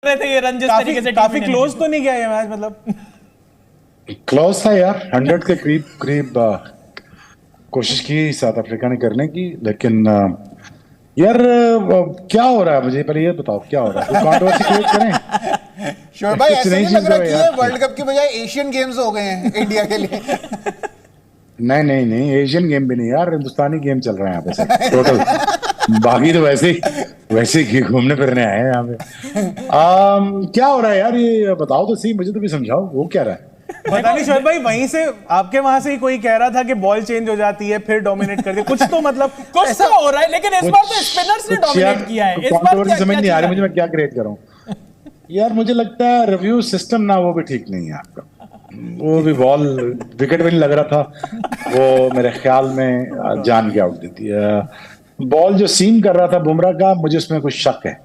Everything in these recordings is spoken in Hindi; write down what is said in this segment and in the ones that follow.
रहे थे ये रन जिस तरीके से काफी क्लोज तो नहीं गया ये मैच, मतलब क्लोज था यार, 100 के करीब करीब कोशिश की साउथ अफ्रीका ने करने की, लेकिन यार क्या हो रहा है मुझे पहले ये बताओ, क्या हो रहा है? कंट्रोवर्सी क्रिएट करें शोएब भाई, ऐसा नहीं लग रहा कि ये वर्ल्ड कप की बजाय एशियन गेम्स हो गए हैं इंडिया के लिए? नहीं, एशियन गेम भी नहीं यार, हिंदुस्तानी गेम चल रहा है यहाँ पे टोटल। बाकी तो वैसे ही घूमने फिरने आए हैं यहाँ पे। क्या हो रहा है यार, ये बताओ तो सही, मुझे तो भी समझाओ वो क्या रहा है। पता नहीं शोएब भाई, वहीं से आपके वहां से ही कोई कह रहा था कि बॉल चेंज हो जाती है फिर डोमिनेट कर दे, कुछ तो मतलब कुछ तो हो रहा है, लेकिन इस बार तो स्पिनर्स ने डोमिनेट किया है। इस बार क्या समझ नहीं आ रही मुझे, मैं क्या क्रिएट करूं यार। मुझे लगता है रिव्यू सिस्टम ना वो भी ठीक नहीं है आपका। वो भी बॉल विकेट भी नहीं लग रहा था, वो मेरे ख्याल में जान के आउट देती है। बॉल जो सीम कर रहा था बुमराह का, मुझे उसमें कुछ शक है।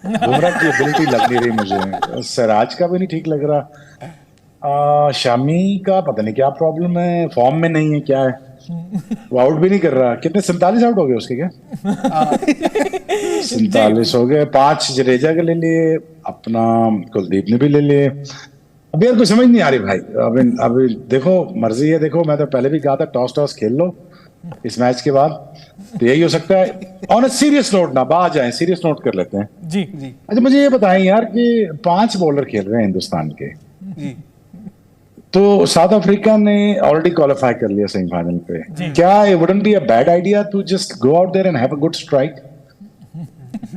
बुमराह की एबिलिटी लग नहीं रही मुझे, सिराज का भी नहीं ठीक लग रहा। शामी का पता नहीं क्या प्रॉब्लम है, फॉर्म में नहीं है, क्या है, वो आउट भी नहीं कर रहा। कितने 47 आउट हो गए उसके? क्या 47 हो गए। 5 जडेजा के ले लिए, अपना कुलदीप ने भी ले लिए। अब यार कुछ समझ नहीं आ रही भाई। अभी देखो, मर्जी है, देखो मैं तो पहले भी कहा था टॉस खेल लो इस मैच के बाद, तो यही हो सकता है। ऑन अ सीरियस नोट ना बाहर जाए, सीरियस नोट कर लेते हैं जी। अच्छा मुझे ये बताएं यार कि 5 बॉलर खेल रहे हैं हिंदुस्तान के जी। तो साउथ अफ्रीका ने ऑलरेडी क्वालिफाई कर लिया सेमीफाइनल पे। क्या it wouldn't be a bad idea to just go out there and have a good strike?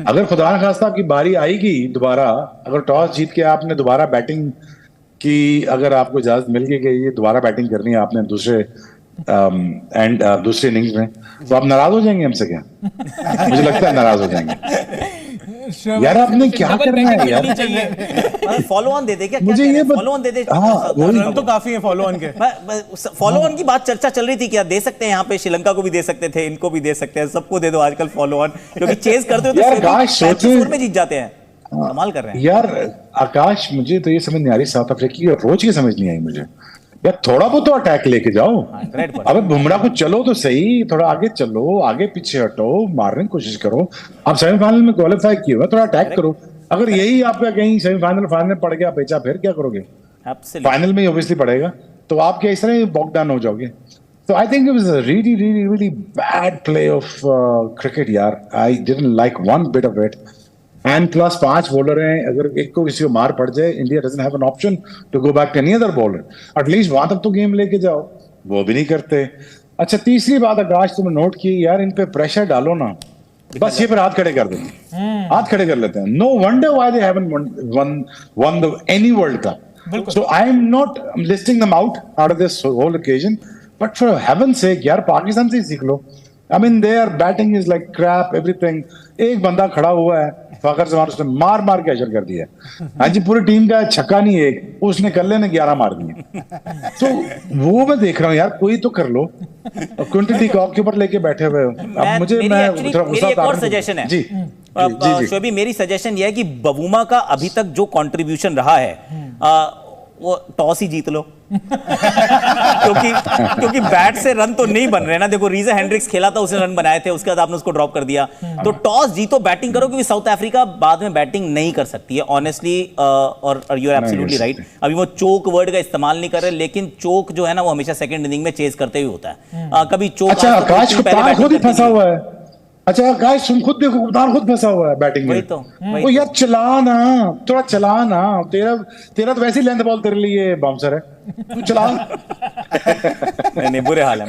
अगर खुदा न खास्ता आपकी बारी आएगी दोबारा, अगर टॉस जीत के आपने दोबारा बैटिंग की, अगर आपको इजाजत मिल गई कि ये दोबारा बैटिंग करनी है आपने दूसरे दूसरे इनिंग्स में, तो आप नाराज हो जाएंगे हमसे क्या? मुझे लगता है नाराज हो जाएंगे। यार आपने क्या करना है यार? फॉलो ऑन दे दे क्या? मुझे ये follow on they they. Run तो काफी है फॉलो ऑन के। फॉलो ऑन की बात चर्चा चल रही थी, क्या दे सकते हैं यहाँ पे? श्रीलंका को भी दे सकते थे, इनको भी दे सकते हैं, सबको दे दो आजकल फॉलो ऑन, क्योंकि चेज करते हो तो यार आकाश सोचे में जीत जाते हैं। कमाल कर रहे हैं यार आकाश। मुझे तो ये समझ नहीं आ रही साउथ अफ्रीका की अप्रोच की समझ नहीं आई मुझे यार। थोड़ा बहुत तो अटैक लेके जाओ। अबे बुमराह को चलो तो सही, थोड़ा आगे चलो, आगे पीछे हटो, मारने की कोशिश करो। आप सेमीफाइनल में क्वालिफाई किए हो, थोड़ा अटैक करो। अगर यही आपका कहीं सेमीफाइनल फाइनल पड़ गया बेचा, फिर क्या करोगे? फाइनल में ऑब्वियसली पड़ेगा, तो आप क्या इस तरह बॉक डाउन हो जाओगे? So I think it was a really bad play of cricket यार. I didn't like one bit of it. And plus 5 bowler हैं, अगर एक को किसी को मार पड़ जाए, India doesn't have an option to go back to any other bowler. At least वहां तक तो गेम लेके जाओ, वो भी नहीं करते। अच्छा तीसरी बात आकाश तुमने नोट की यार, इन पे प्रेशर डालो ना, बस ये पर हाथ खड़े कर देते हैं, हाथ खड़े कर लेते हैं। No wonder why they haven't won any World Cup. So I am not listing them out of this whole occasion. But for heaven's sake यार पाकिस्तान से ही सीख लो। I mean their batting is like crap, everything. एक बंदा खड़ा हुआ है फखर जमान, उसने मार के अशर कर दिया। हाँ जी, पूरी टीम का छक्का नहीं एक, उसने कल्ले ने 11 मार दिए। तो वो मैं देख रहा हूँ यार, कोई तो कर लो। क्विंटन डी कॉक के ऊपर लेके बैठे हुए हो। अब मुझे मेरी एक और सजेशन है जी शोभी, मेरी सजेशन यह है कि बवूमा का अभी तक जो कंट्रीब्यूशन रहा है वो टॉस ही जीत लो। क्योंकि बैट से रन तो नहीं बन रहे ना। देखो रीजा हेंड्रिक्स खेला था, उसने रन बनाए थे, उसके बाद आपने उसको ड्रॉप कर दिया। तो टॉस जीतो, बैटिंग करो, क्योंकि साउथ अफ्रीका बाद में बैटिंग नहीं कर सकती है ऑनेस्टली। और यू आर एब्सोल्युटली राइट। अभी वो चोक वर्ड का इस्तेमाल नहीं कर रहे, लेकिन चोक जो है ना वो हमेशा सेकंड इनिंग में चेज करते हुए होता है। कभी चोक फंसा हुआ है। अच्छा आकाश तुम खुद देखो, कप्तान खुद फंसा हुआ है बैटिंग में। वो यार चला ना, थोड़ा चला ना। तेरा तो वैसे ही लेंथ बॉल तेरे लिए बाउंसर है, तू चला। नहीं बुरे हाल है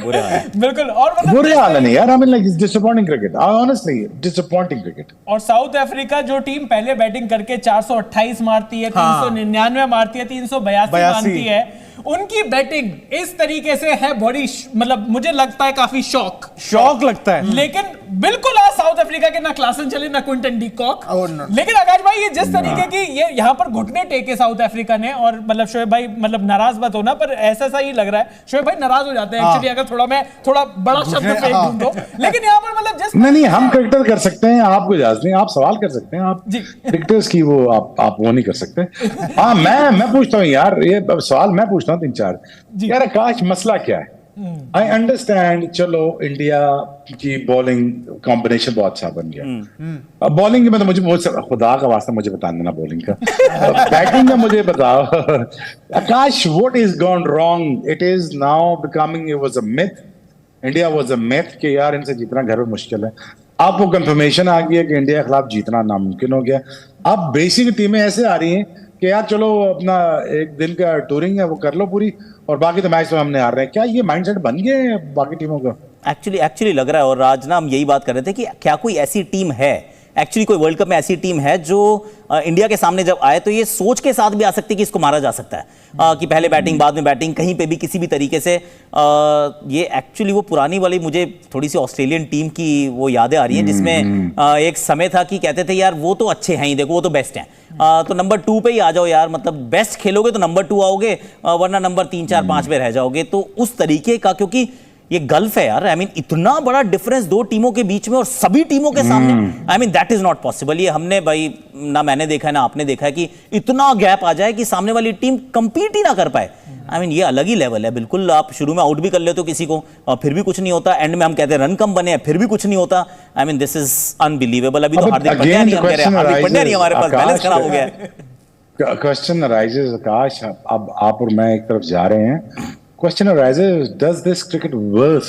बिल्कुल। और बुरे हाल है नहीं यार, I mean like disappointing cricket, honestly disappointing cricket. और साउथ अफ्रीका जो टीम पहले बैटिंग करके 428 मारती है, 399 मारती है, 382 मारती है, उनकी बैटिंग इस तरीके से है बड़ी, मतलब मुझे लगता है काफी शॉक लगता है। लेकिन बिल्कुल आज साउथ अफ्रीका के ना क्लासन चले ना क्विंटन डी कॉक। लेकिन आकाश भाई ये जिस तरीके की ये यहाँ पर घुटने टेके साउथ अफ्रीका ने, और मतलब शोएब भाई मतलब नाराज मत होना, पर ऐसा सा ही लग रहा है शोएब भाई नाराज हो जाते हैं एक्चुअली अगर मैं थोड़ा बड़ा शब्द फेंक दूं तो। लेकिन यहाँ पर मतलब जिस नहीं हम क्रिकेटर कर सकते हैं, आपको इजाजत नहीं, आप सवाल कर सकते हैं, आप क्रिकेटर्स की वो आप वो नहीं कर सकते। हाँ मैं पूछता हूँ यार, ये सवाल मैं पूछता हूँ 3-4 यार। आकाश मसला क्या है? आई अंडरस्टैंड, चलो इंडिया की बॉलिंग कॉम्बिनेशन बहुत अच्छा बन गया। अब बॉलिंग में तो मुझे खुदा का वास्ता मुझे बता देना बॉलिंग का। बैटिंग में मुझे बताओ Akash, what is gone wrong? It is now becoming, it was a myth, India was a myth कि यार इनसे जीतना घर में मुश्किल है। अब वो कंफर्मेशन आ गई है कि इंडिया के खिलाफ जीतना नामुमकिन हो गया। अब बेसिक टीमें ऐसे आ रही हैं कि यार चलो अपना एक दिन का टूरिंग है वो कर लो पूरी, और बाकी तो मैच तो हमने हार रहे हैं। क्या ये माइंडसेट बन गए हैं बाकी टीमों का? एक्चुअली लग रहा है, और आज ना हम यही बात कर रहे थे कि क्या कोई ऐसी टीम है, एक्चुअली कोई वर्ल्ड कप में ऐसी टीम है जो इंडिया के सामने जब आए तो ये सोच के साथ भी आ सकती है कि इसको मारा जा सकता है, कि पहले बैटिंग बाद में बैटिंग, कहीं पे भी किसी भी तरीके से। ये एक्चुअली वो पुरानी वाली मुझे थोड़ी सी ऑस्ट्रेलियन टीम की वो यादें आ रही हैं, जिसमें एक समय था कि कहते थे यार वो तो अच्छे हैं ही, देखो वो तो बेस्ट हैं, तो नंबर 2 पे ही आ जाओ यार, मतलब बेस्ट खेलोगे तो नंबर 2 आओगे, वरना नंबर 3, 4, 5 पे रह जाओगे। तो उस तरीके का, क्योंकि ये गल्फ है यार, आई मीन इतना बड़ा डिफरेंस दो टीमों के बीच में और सभी टीमों के सामने, I mean that is not possible. ये हमने भाई ना मैंने देखा है ना आपने देखा है कि इतना गैप आ जाए कि सामने वाली टीम कंपीट ही ना कर पाए। आई मीन ये अलग ही लेवल है बिल्कुल। आप शुरू में आउट भी कर लेते हो किसी को फिर भी कुछ नहीं होता, एंड में हम कहते हैं रन कम बने फिर भी कुछ नहीं होता। I mean this is unbelievable. अभी तो हार्दिक पांड्या नहीं, हम कह रहे हैं हार्दिक पांड्या नहीं, हमारे पास बैलेंस खराब हो गया है। क्वेश्चन अराइजेस आकाश, अब आप और मैं एक तरफ जा रहे हैं। Question arises, does this cricket worth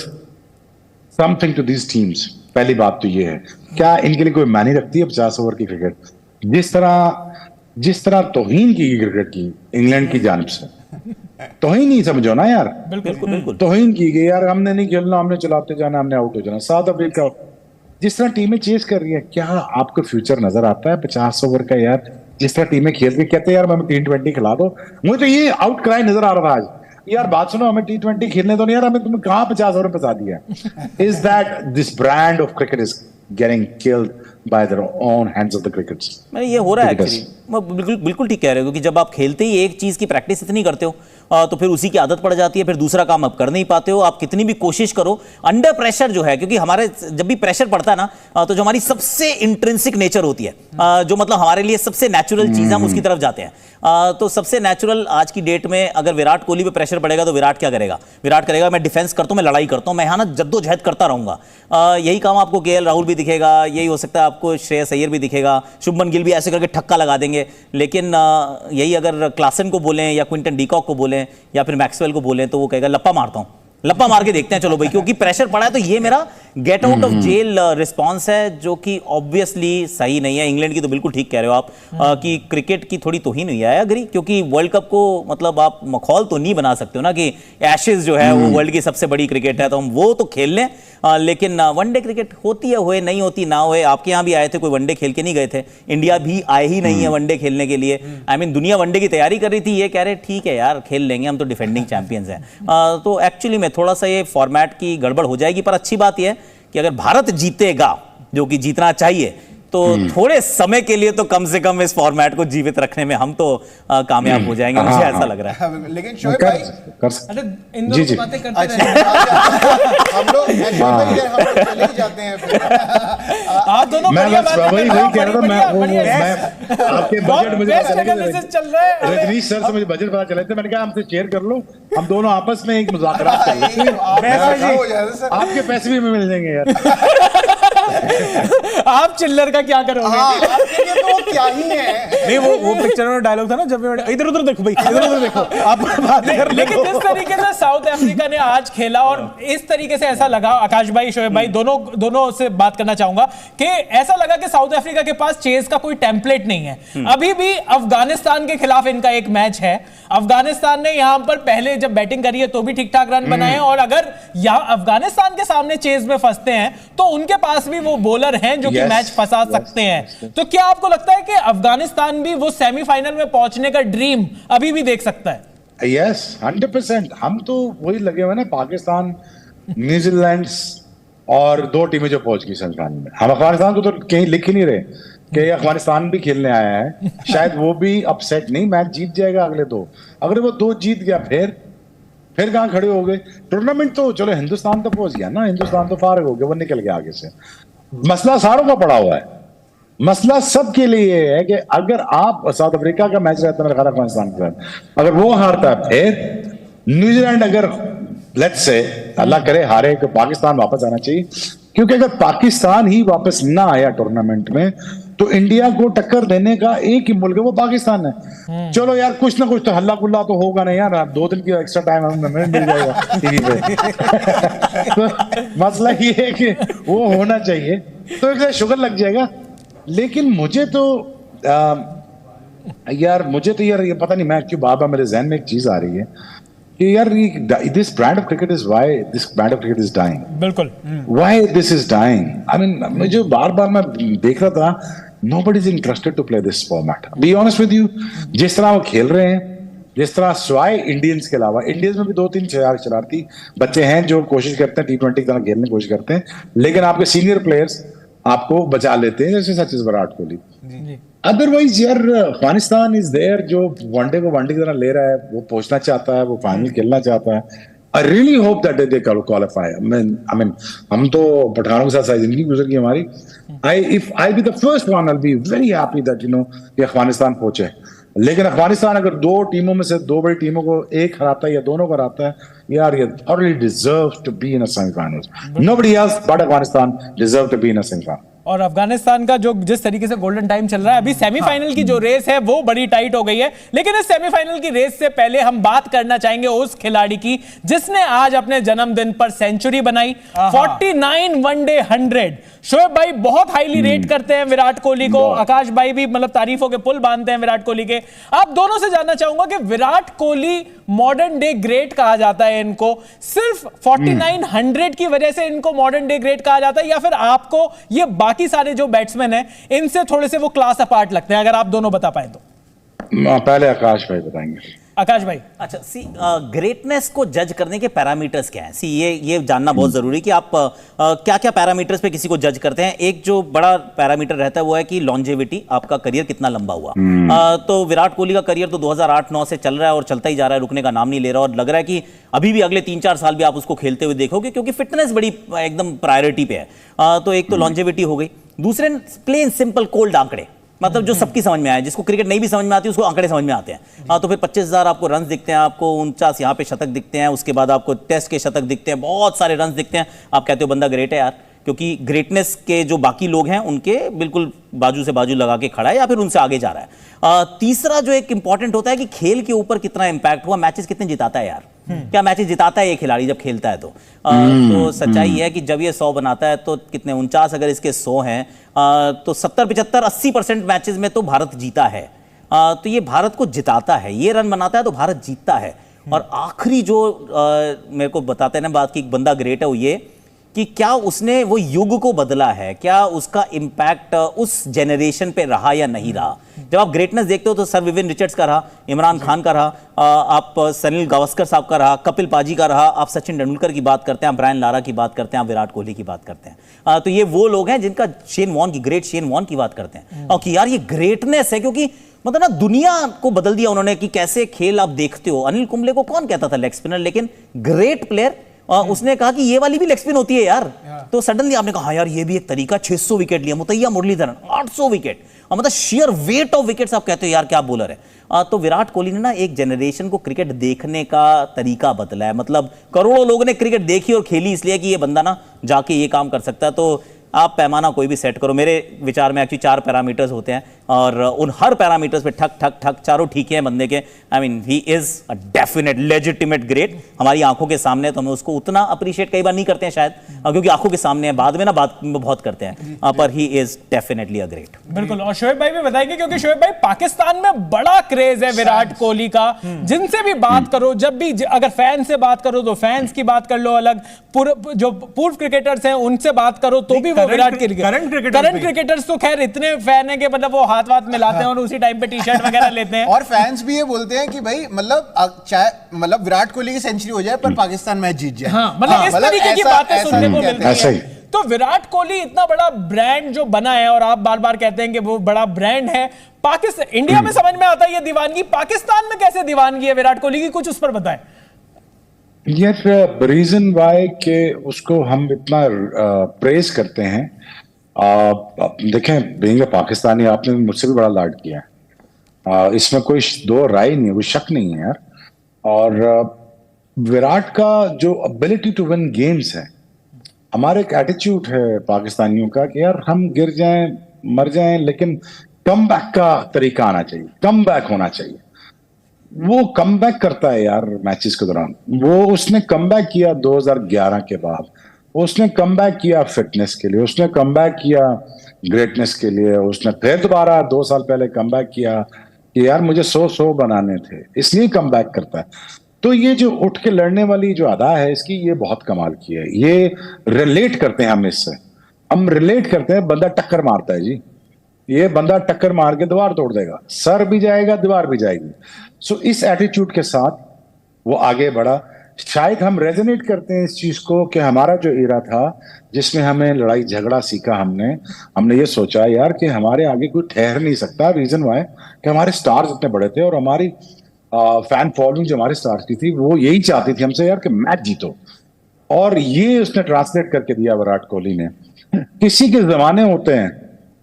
something to these teams? पहली बात तो ये है, क्या इनके लिए कोई मायने रखती है 50 ओवर की क्रिकेट? जिस तरह तौहीन की क्रिकेट की इंग्लैंड की जानिब से, तौहीन नहीं समझो ना यार, बिल्कुल तौहीन की गई यार, हमने नहीं खेलना, हमने चलाते जाना, हमने आउट हो जाना। साउथ अफ्रीका जिस तरह टीमें चेस कर रही है, क्या आपको फ्यूचर नजर आता है 50 ओवर का यार? जिस तरह टीमें खेल रही, कहते हैं यार हमें T20 खिला दो। मुझे तो ये आउट क्राई नजर आ रहा था आज, यार बात सुनो, हमें T20 खेलने तो नहीं यार, हमें तुमने कहां 50 ओवर फंसा दिया? Is that this brand of cricket is getting killed by their own hands of the cricketers? मैं ये हो रहा है एक्चुअली, बिल्कुल ठीक कह रहे हो, क्योंकि जब आप खेलते ही एक चीज की प्रैक्टिस इतनी करते हो तो फिर उसी की आदत पड़ जाती है, फिर दूसरा काम आप कर नहीं पाते हो। आप कितनी भी कोशिश करो अंडर प्रेशर जो है, क्योंकि हमारे जब भी प्रेशर पड़ता है ना तो जो हमारी सबसे इंट्रिंसिक नेचर होती है, जो मतलब हमारे लिए सबसे नेचुरल चीज, हम उसकी तरफ जाते हैं। तो सबसे नेचुरल आज की डेट में अगर विराट कोहली पे प्रेशर पड़ेगा तो विराट क्या करेगा? विराट करेगा मैं डिफेंस करता हूं, मैं लड़ाई करता हूं, मैं यहाँ ना जद्दोजहद करता रहूंगा। यही काम आपको KL राहुल भी दिखेगा, यही हो सकता है आपको श्रेयस अय्यर भी दिखेगा, शुभमन गिल भी ऐसे करके ठक्का लगा देंगे। लेकिन यही अगर क्लासन को बोलें या क्विंटन डीकॉक को बोलें या फिर मैक्सवेल को बोलें तो वो कहेगा लप्पा मारता हूं, लप्पा मार के देखते हैं चलो भाई, क्योंकि प्रेशर पड़ा है। तो ये मेरा get out of jail response है, जो कि ऑब्वियसली सही नहीं है। इंग्लैंड की तो बिल्कुल ठीक कह रहे हो आप कि क्रिकेट की थोड़ी तौहीन हुई है, अग्री, क्योंकि वर्ल्ड कप को मतलब आप मखौल तो नहीं बना सकते हो ना कि एशेज जो है वो वर्ल्ड की सबसे बड़ी क्रिकेट है, तो हम वो तो खेल लें। लेकिन वनडे क्रिकेट होती है, हुए नहीं होती ना हुए। आपके यहाँ भी आए थे, कोई वनडे खेल के नहीं गए थे, इंडिया भी आए ही नहीं है वनडे खेलने के लिए। आई मीन दुनिया वनडे की तैयारी कर रही थी, ये कह रहे ठीक है यार खेल लेंगे, हम तो डिफेंडिंग चैंपियंस हैं। तो एक्चुअली में थोड़ा सा ये फॉर्मेट की गड़बड़ हो जाएगी, पर अच्छी बात यह कि अगर भारत जीतेगा, जो कि जीतना चाहिए, तो थोड़े समय के लिए तो कम से कम इस फॉर्मेट को जीवित रखने में हम तो कामयाब हो जाएंगे, मुझे ऐसा लग रहा है। लेकिन शोएब भाई अरे इन दोनों की बातें करते अच्छा, हम लोग चले ही जाते हैं फिर। आप दोनों मैं बढ़िया बस बातें वही कर रहे हो, कह रहा था, बढ़िया, मैं आपके बहुत बजट मुझे बेस्ट पता चला, एनालिसिस चल रहा है। रजनीश सर से मुझे बजट पता चले थे, मैंने कहा हमसे शेयर कर लो, हम दोनों आपस में एक मुज़ाकरा कर लेते हैं, आपके पैसे भी मिल जाएंगे यार। आप चिल्लर का क्या करोगे? आपके लिए तो क्या ही है। नहीं, वो पिक्चर में डायलॉग था ना, जब इधर उधर देखो भाई, इधर उधर देखो, आप बात कर लो। लेकिन जिस तरीके से साउथ अफ्रीका ने आज खेला, और इस तरीके से ऐसा लगा, आकाश भाई शोएब भाई दोनों से बात करना चाहूंगा कि ऐसा लगा कि साउथ अफ्रीका के पास चेस का कोई टेम्पलेट नहीं है। अभी भी अफगानिस्तान के खिलाफ इनका एक मैच है, अफगानिस्तान ने यहां पर पहले जब बैटिंग करी है तो भी ठीक ठाक रन बनाए, और अगर यहां अफगानिस्तान के सामने चेस में फंसते हैं तो उनके पास भी वो बॉलर हैं जो कि मैच फंसा सकते हैं। तो क्या आपको लगता है कि अफगानिस्तान भी वो सेमीफाइनल में पहुंचने का ड्रीम अभी भी देख सकता है? यस, 100%। हम तो वही लगे हुए ना, पाकिस्तान, न्यूजीलैंड और 2 टीमें जो पहुंच गई सेमीफाइनल में। हम अफगानिस्तान को तो कहीं लिख ही नहीं रहे कि अफगानिस्तान भी खेलने आया है, शायद वो भी अपसेट नहीं, मैच जीत जाएगा अगले 2। अगर वो 2 जीत गया फिर कहां खड़े हो गए? टूर्नामेंट तो चलो हिंदुस्तान तो पहुंच गया ना, हिंदुस्तान तो फारग हो गया, वो निकल गया आगे से। मसला सारों का पड़ा हुआ है, मसला सबके लिए है कि अगर आप साउथ अफ्रीका का मैच रहता है मेरे ख्याल अफगानिस्तान के साथ, अगर वो हारता है, फिर न्यूजीलैंड अगर लेट्स से अल्लाह करे हारे तो पाकिस्तान वापस आना चाहिए, क्योंकि अगर पाकिस्तान ही वापस ना आया टूर्नामेंट में तो इंडिया को टक्कर देने का एक ही मुल्क है, वो पाकिस्तान है। चलो यार कुछ ना कुछ तो हल्ला गुल्ला तो होगा नहीं यार, 2 दिन की एक्स्ट्रा टाइम हमें मिल जाएगा टीवी पे। तो मसला ये है कि वो होना चाहिए, तो इसलिए शुगर लग जाएगा। लेकिन मुझे तो यार ये पता नहीं मैं क्यों बार बार मेरे जहन में एक चीज आ रही है कि यार this brand of cricket is why this brand of cricket is dying. बिल्कुल, why this is dying. I mean मुझे बार बार मैं देख रहा था, nobody is interested to play this format. Be honest with you, जिस तरह वो खेल रहे हैं, जिस तरह स्वाय इंडियंस के अलावा, इंडियंस में भी 2-3 शरारती बच्चे हैं जो कोशिश करते हैं T20 की तरह खेलने की कोशिश करते हैं, लेकिन आपके सीनियर प्लेयर्स आपको बचा लेते हैं, जैसे सचिन विराट कोहली। अदरवाइज यार अफगानिस्तान इज देयर जो वनडे को वनडे की तरह ले रहा है, वो पहुंचना चाहता है, वो फाइनल खेलना चाहता है। I really hope that they qualify. I mean हम तो पठानों के साथ सारी जिंदगी गुजर गई हमारी। If I be the first one, I be very happy that कि अफगानिस्तान पहुंचे। लेकिन अफगानिस्तान अगर 2 टीमों में से 2 बड़ी टीमों को एक हराता है या दोनों को हराता है, यार ये thoroughly deserves to be in a semi-finals. Nobody else but Afghanistan deserve to be in a semi-final. और अफगानिस्तान का जो जिस तरीके से गोल्डन टाइम चल रहा है, अभी सेमीफाइनल की जो रेस है वो बड़ी टाइट हो गई है। लेकिन इस सेमीफाइनल की रेस से पहले हम बात करना चाहेंगे उस खिलाड़ी की जिसने आज अपने जन्मदिन पर सेंचुरी बनाई, 49 वनडे 100। शोएब भाई बहुत हाईली रेट करते हैं विराट कोहली को, आकाश भाई भी मतलब तारीफों के पुल बांधते हैं विराट कोहली के। आप दोनों से जानना चाहूंगा कि Virat Kohli modern day great कहा जाता है इनको, सिर्फ 49 100 की वजह से इनको मॉडर्न डे ग्रेट कहा जाता है, या फिर आपको ये बाकी सारे जो बैट्समैन हैं इनसे थोड़े से वो क्लास अपार्ट लगते हैं? अगर आप दोनों बता पाए तो। पहले आकाश भाई बताएंगे। आकाश भाई, अच्छा, ग्रेटनेस को जज करने के पैरामीटर्स क्या हैं? ये जानना बहुत जरूरी है कि आप क्या क्या पैरामीटर्स पे किसी को जज करते हैं। एक जो बड़ा पैरामीटर रहता है वो है कि लॉन्जेविटी, आपका करियर कितना लंबा हुआ। तो विराट कोहली का करियर तो 2008-9 से चल रहा है और चलता ही जा रहा है, रुकने का नाम नहीं ले रहा, और लग रहा है कि अभी भी अगले 3-4 साल भी आप उसको खेलते हुए देखोगे, क्योंकि फिटनेस बड़ी एकदम प्रायोरिटी पे है। तो एक तो लॉन्जेविटी हो गई, दूसरे प्लेन सिंपल कोल्ड आंकड़े, मतलब जो सबकी समझ में आए, जिसको क्रिकेट नहीं भी समझ में आती उसको आंकड़े समझ में आते हैं। तो फिर 25,000 आपको रन दिखते हैं, आपको 49 यहाँ पे शतक दिखते हैं, उसके बाद आपको टेस्ट के शतक दिखते हैं, बहुत सारे रन दिखते हैं। आप कहते हो बंदा ग्रेट है यार, क्योंकि ग्रेटनेस के जो बाकी लोग हैं उनके बिल्कुल बाजू से बाजू लगा के खड़ा है या फिर उनसे आगे जा रहा है। तीसरा जो एक इंपॉर्टेंट होता है कि खेल के ऊपर कितना इंपैक्ट हुआ, मैचेस कितने जिताता है यार, क्या मैचेस जिताता है ये खिलाड़ी जब खेलता है। तो सच्चाई है कि जब ये 100 बनाता है तो कितने 49 अगर इसके 100 हैं तो 70, 75, 80% मैचेस में तो भारत जीता है। तो ये भारत को जिताता है, ये रन बनाता है तो भारत जीतता है। और आखिरी जो मेरे को बताते हैं ना बात की बंदा ग्रेट है, वो ये कि क्या उसने वो युग को बदला है, क्या उसका इंपैक्ट उस जनरेशन पे रहा या नहीं रहा। जब आप ग्रेटनेस देखते हो तो सर विवियन रिचर्ड्स का रहा, इमरान खान का रहा, आप सनील गावस्कर साहब का रहा, कपिल पाजी का रहा, आप सचिन तेंदुलकर की बात करते हैं, आप ब्रायन लारा की बात करते हैं, आप विराट कोहली की बात करते हैं। तो ये वो लोग हैं जिनका शेन वॉर्न की, ग्रेट शेन वॉर्न की बात करते हैं। और कि यार ये ग्रेटनेस है, क्योंकि मतलब ना दुनिया को बदल दिया उन्होंने कि कैसे खेल आप देखते हो। अनिल कुंबले को कौन कहता था लेग स्पिनर, लेकिन ग्रेट प्लेयर, उसने कहा कि ये वाली भी लेग स्पिन होती है यार। तो सडनली आपने कहा हाँ यार ये भी एक तरीका, 600 विकेट लिया। मुतैया मुरलीधरन 800 विकेट, मतलब शेयर वेट ऑफ विकेट्स आप कहते हो यार क्या बॉलर है। तो विराट कोहली ने ना एक जनरेशन को क्रिकेट देखने का तरीका बदला है। मतलब करोड़ों लोगों ने क्रिकेट देखी और खेली इसलिए कि ये बंदा ना जाके ये काम कर सकता है। तो आप पैमाना कोई भी सेट करो, मेरे विचार में एक्चुअली 4 पैरामीटर्स होते हैं और उन हर पैरामीटर्स पे ठक ठक ठक चारों ठीक हैं बंदे के। I mean he is a definite legitimate great. हमारी आंखों के सामने तो हमें उसको उतना अप्रिशिएट कई बार नहीं करते हैं शायद, क्योंकि आंखों के सामने है, बाद में ना बात बहुत करते हैं, पर he is definitely a great. बिल्कुल। और शोएब भाई भी बताएंगे, क्योंकि शोएब भाई पाकिस्तान में बड़ा क्रेज है विराट कोहली का। जिनसे भी बात करो, जब भी अगर फैन से बात करो तो फैंस की बात कर लो अलग, जो पूर्व क्रिकेटर्स हैं उनसे बात करो तो भी वो विराट के करंट क्रिकेटर्स तो खैर इतने फैन है कि मतलब वो हाथ वाथ मिलाते हैं और उसी टाइम पे टी-शर्ट वगैरह लेते हैं। और फैंस भी ये बोलते हैं कि भाई मतलब विराट कोहली की सेंचुरी हो जाए पर पाकिस्तान मैच जीत जाए। हाँ, मतलब इस तरीके की बातें सुनने को मिलती है। तो विराट कोहली इतना बड़ा ब्रांड जो बना है, और आप बार बार कहते हैं कि वो बड़ा ब्रांड है, पाकिस्तान इंडिया में समझ में आता है ये दीवानगी, पाकिस्तान में कैसे दीवानगी है विराट कोहली की, कुछ उस पर बताएं। यार रीजन वाई के उसको हम इतना प्रेज करते हैं, देखें बीइंग पाकिस्तानी आपने मुझसे भी बड़ा लाड किया है, इसमें कोई दो राय नहीं है, कोई शक नहीं है यार। और विराट का जो एबिलिटी टू विन गेम्स है, हमारे एक एटीट्यूड है पाकिस्तानियों का कि यार हम गिर जाएं मर जाएं लेकिन कम बैक का तरीका आना चाहिए, कम बैक होना चाहिए। वो कम बैक करता है यार मैचेस के दौरान। वो उसने कम बैक किया 2011 के बाद, उसने कम बैक किया फिटनेस के लिए, उसने कम बैक किया ग्रेटनेस के लिए, उसने फिर दोबारा 2 साल पहले कम बैक किया कि यार मुझे 100 बनाने थे, इसलिए कम बैक करता है। तो ये जो उठ के लड़ने वाली जो अदा है इसकी, ये बहुत कमाल की है। ये रिलेट करते हैं हम इससे, हम रिलेट करते हैं। बंदा टक्कर मारता है जी, ये बंदा टक्कर मार के दीवार तोड़ देगा, सर भी जाएगा दीवार भी जाएगी। सो इस एटीट्यूड के साथ वो आगे बढ़ा। शायद हम रेजोनेट करते हैं इस चीज को कि हमारा जो एरा था जिसमें हमें लड़ाई झगड़ा सीखा, हमने ये सोचा यार कि हमारे आगे कोई ठहर नहीं सकता। रीजन वाई कि हमारे स्टार्स इतने बड़े थे और हमारी फैन फॉलोइंग जो हमारे स्टार्स की थी वो यही चाहती थी हमसे यार कि मैच जीतो। और ये उसने ट्रांसलेट करके दिया विराट कोहली ने। किसी के जमाने होते हैं,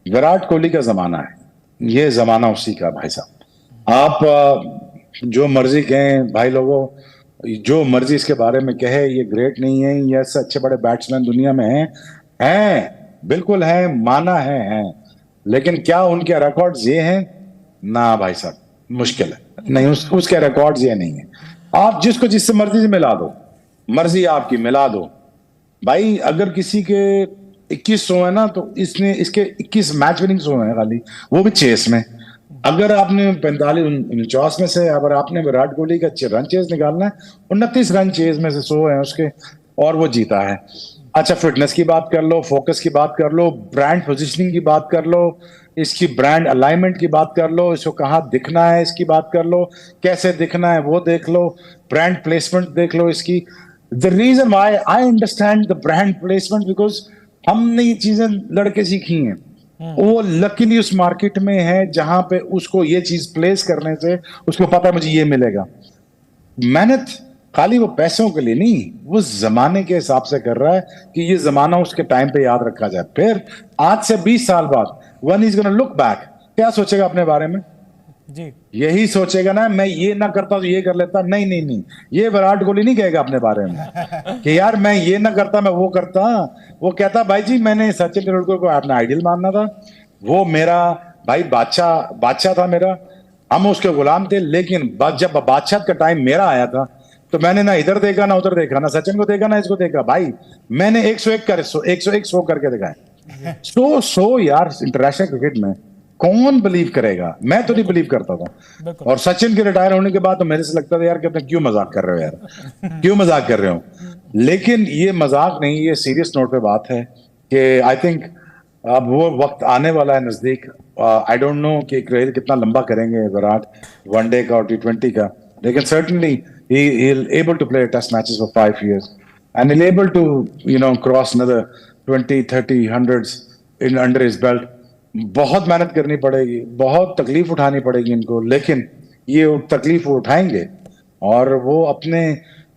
विराट कोहली का जमाना है, ये जमाना उसी का भाई साहब। आप जो मर्जी कहें भाई लोगों, जो मर्जी इसके बारे में कहे, ये ग्रेट नहीं है, ये ऐसे अच्छे बड़े बैट्समैन दुनिया में हैं, बिल्कुल हैं, माना है, लेकिन क्या उनके रिकॉर्ड्स ये हैं? ना भाई साहब, मुश्किल है। नहीं, उसके रिकॉर्ड्स ये नहीं है। आप जिसको जिससे मर्जी से मिला दो, मर्जी आपकी मिला दो भाई। अगर किसी के 2100 है ना, तो इसने इसके 21 मैच विनिंग 100 है खाली, वो भी चेस में। अगर आपने 45-49 में से अगर आपने विराट कोहली का रन चेज निकालना है, 29 रन चेज में से 100 है उसके, और वो जीता है। अच्छा, फिटनेस की बात कर लो, फोकस की बात कर लो, ब्रांड पोजीशनिंग की बात कर लो, इसकी ब्रांड अलाइनमेंट की बात कर लो, इसको कहाँ दिखना है इसकी बात कर लो, कैसे दिखना है वो देख लो, ब्रांड प्लेसमेंट देख लो इसकी। The reason why I understand the brand placement, because हमने ये चीजें लड़के सीखी हैं। वो लकीली उस मार्केट में है जहां पे उसको ये चीज प्लेस करने से उसको पता है मुझे ये मिलेगा। मेहनत खाली वो पैसों के लिए नहीं, वो जमाने के हिसाब से कर रहा है कि ये जमाना उसके टाइम पे याद रखा जाए। फिर आज से 20 साल बाद one is gonna look back, क्या सोचेगा अपने बारे में जी? यही सोचेगा ना, मैं ये ना करता तो ये कर लेता। नहीं नहीं नहीं, ये विराट कोहली नहीं कहेगा अपने बारे में कि यार मैं ये ना करता मैं वो करता। वो कहता भाई जी मैंने सचिन तेंदुलकर को अपना आइडियल मानना था, वो मेरा भाई बादशाह था मेरा, हम उसके गुलाम थे। लेकिन जब बादशाह का टाइम मेरा आया था तो मैंने ना इधर देखा ना उधर देखा, ना सचिन को देखा ना इसको देखा। भाई मैंने 101 करके दिखाए। 100 यार इंटरनेशनल क्रिकेट में कौन बिलीव करेगा? मैं तो नहीं बिलीव करता था। और सचिन के रिटायर होने के बाद तो मेरे से लगता था यार कि अपने क्यों मजाक कर रहे हो यार, क्यों मजाक कर रहे हो। लेकिन ये मजाक नहीं, ये सीरियस नोट पे बात है कि आई थिंक अब वो वक्त आने वाला है नजदीक। आई डोंट नो कि क्रिकेट कितना लंबा करेंगे विराट, वनडे का और T20 का, लेकिन certainly he able to play test matches for 5 years and he'll able to cross another 20, 30, 100s in under his belt. बहुत मेहनत करनी पड़ेगी, बहुत तकलीफ उठानी पड़ेगी इनको, लेकिन ये तकलीफ उठाएंगे और वो अपने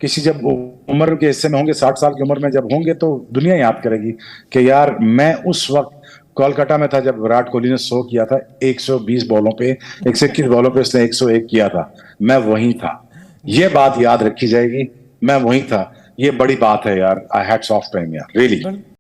किसी जब उम्र के हिस्से में होंगे, 60 साल की उम्र में जब होंगे, तो दुनिया याद करेगी कि यार मैं उस वक्त कोलकाता में था जब विराट कोहली ने 100 किया था 120 बॉलों पे, 121 बॉलों पे उसने 101 किया था, मैं वहीं था। ये बात याद रखी जाएगी, मैं वहीं था। ये बड़ी बात है यार, आई हैट्स ऑफ टू हिम यार, रियली।